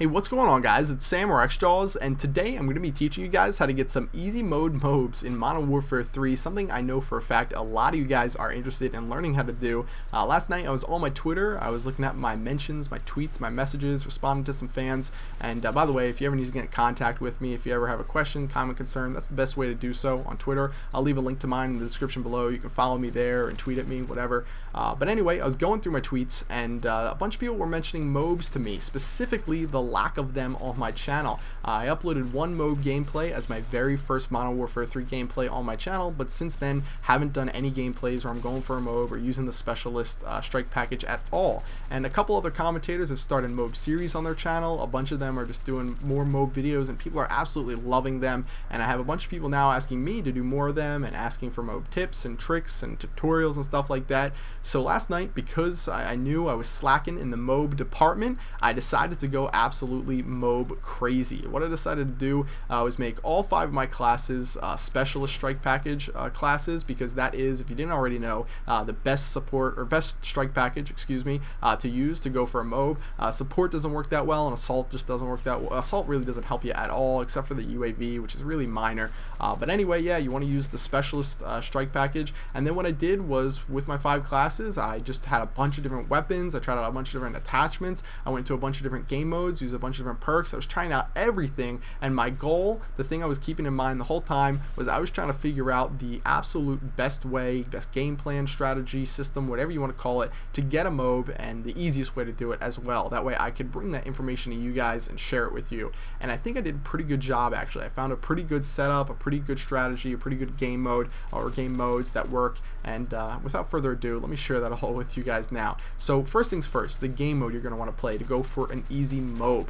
Hey, what's going on, guys? It's Sam or xJawz, and today I'm going to be teaching you guys how to get some easy mode MOABs in Modern Warfare 3, something I know for a fact a lot of you guys are interested in learning how to do. Last night I was on my Twitter, I was looking at my mentions, my tweets, my messages, responding to some fans, and by the way, if you ever need to get in contact with me, if you ever have a question, comment, concern, that's the best way to do so on Twitter. I'll leave a link to mine in the description below. You can follow me there and tweet at me, whatever. But anyway, I was going through my tweets, and a bunch of people were mentioning MOABs to me, specifically the lack of them on my channel. I uploaded one MOAB gameplay as my very first Modern Warfare 3 gameplay on my channel, but since then haven't done any gameplays where I'm going for a MOAB or using the specialist strike package at all. And a couple other commentators have started MOAB series on their channel. A bunch of them are just doing more MOAB videos, and people are absolutely loving them. And I have a bunch of people now asking me to do more of them and asking for MOAB tips and tricks and tutorials and stuff like that. So last night, because I knew I was slacking in the MOAB department, I decided to go absolutely MOAB crazy. What I decided to do was make all 5 of my classes specialist strike package classes, because that is, if you didn't already know, the best support or best strike package, excuse me, to use to go for a MOAB. Support doesn't work that well, and assault just doesn't work that well. Assault really doesn't help you at all, except for the UAV, which is really minor. But anyway, yeah, you want to use the specialist strike package. And then what I did was, with my 5 classes, I just had a bunch of different weapons. I tried out a bunch of different attachments. I went to a bunch of different game modes, used a bunch of different perks. I was trying out everything, and my goal, the thing I was keeping in mind the whole time, was I was trying to figure out the absolute best way, best game plan, strategy, system, whatever you want to call it, to get a MOAB, and the easiest way to do it as well. That way I could bring that information to you guys and share it with you. And I think I did a pretty good job, actually. I found a pretty good setup, a pretty good strategy, a pretty good game mode or game modes that work. And without further ado, let me share that all with you guys now. So first things first, the game mode you're going to want to play to go for an easy MOAB.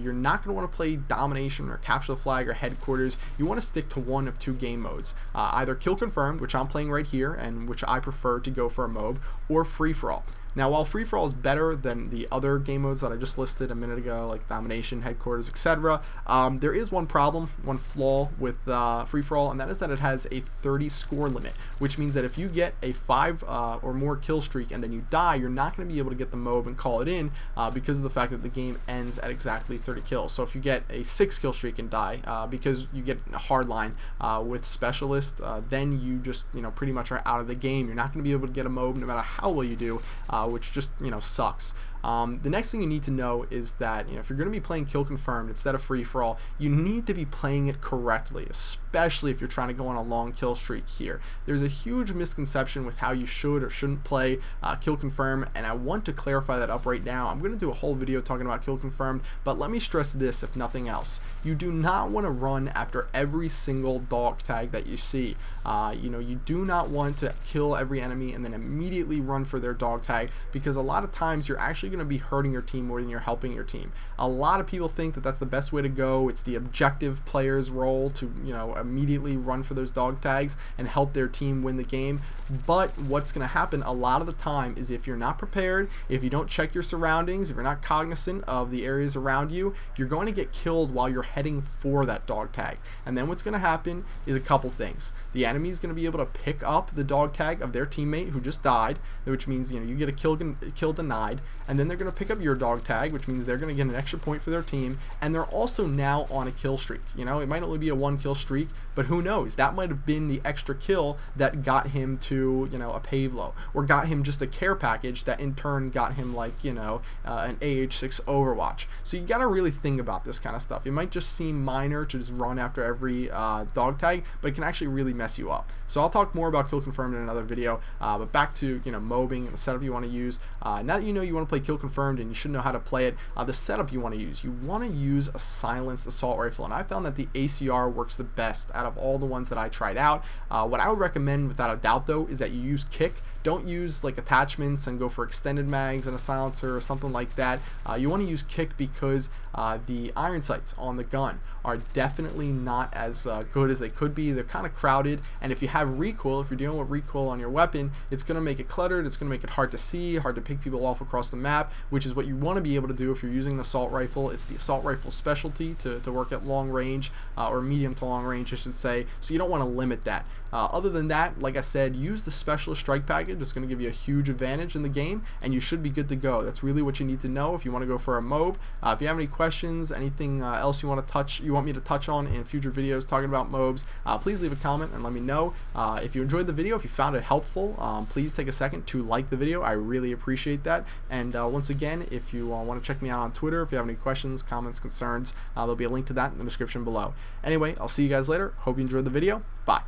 You're not going to want to play domination or capture the flag or headquarters. You want to stick to one of 2 game modes, either kill confirmed, which I'm playing right here and which I prefer to go for a MOAB, or free for all. Now, while free for all is better than the other game modes that I just listed a minute ago, like domination, headquarters, etc., there is one problem, one flaw with free for all, and that is that it has a 30 score limit, which means that if you get a 5 or more kill streak and then you die, you're not going to be able to get the MOAB and call it in because of the fact that the game ends at exactly 30 kills. So if you get a 6 kill streak and die because you get a hard line with specialist, then you just pretty much are out of the game. You're not going to be able to get a MOAB no matter how well you do, which just sucks. The next thing you need to know is that if you're going to be playing kill confirmed instead of free for all, you need to be playing it correctly, especially if you're trying to go on a long kill streak here. There's a huge misconception with how you should or shouldn't play kill confirmed, and I want to clarify that up right now. I'm going to do a whole video talking about kill confirmed, but let me stress this if nothing else. You do not want to run after every single dog tag that you see. You do not want to kill every enemy and then immediately run for their dog tag, because a lot of times you're actually going to be hurting your team more than you're helping your team. A lot of people think that that's the best way to go. It's the objective player's role to immediately run for those dog tags and help their team win the game. But what's going to happen a lot of the time is, if you're not prepared, if you don't check your surroundings, if you're not cognizant of the areas around you, you're going to get killed while you're heading for that dog tag. And then what's going to happen is a couple things. The enemy is going to be able to pick up the dog tag of their teammate who just died, which means you get a kill denied, and then they're going to pick up your dog tag, which means they're going to get an extra point for their team, and they're also now on a kill streak. It might only be a 1 kill streak, but who knows? That might have been the extra kill that got him to a Pavlo, or got him just a care package that in turn got him like an AH6 Overwatch. So you got to really think about this kind of stuff. It might just seem minor to just run after every dog tag, but it can actually really mess you up. So I'll talk more about kill confirmed in another video, but back to MOABing and the setup you want to use. Now that you want to play kill confirmed and you should know how to play it, the setup you want to use a silenced assault rifle, and I found that the ACR works the best out of all the ones that I tried out. What I would recommend without a doubt though is that you use kick. Don't use like attachments and go for extended mags and a silencer or something like that. You want to use kick because the iron sights on the gun are definitely not as good as they could be. They're kind of crowded, and if you have recoil, if you're dealing with recoil on your weapon, it's going to make it cluttered, it's going to make it hard to see, hard to pick people off across the map, which is what you want to be able to do if you're using an assault rifle. It's the assault rifle specialty to work at long range, or medium to long range I should say, so you don't want to limit that. Other than that, like I said, use the specialist strike package. advantage. It's going to give you a huge advantage in the game, and you should be good to go. That's really what you need to know if you want to go for a MOAB. If you have any questions, anything else you want me to touch on in future videos talking about MOABs, please leave a comment and let me know. If you enjoyed the video, if you found it helpful, please take a second to like the video. I really appreciate that. And once again, if you want to check me out on Twitter, if you have any questions, comments, concerns, there'll be a link to that in the description below. Anyway, I'll see you guys later. Hope you enjoyed the video. Bye.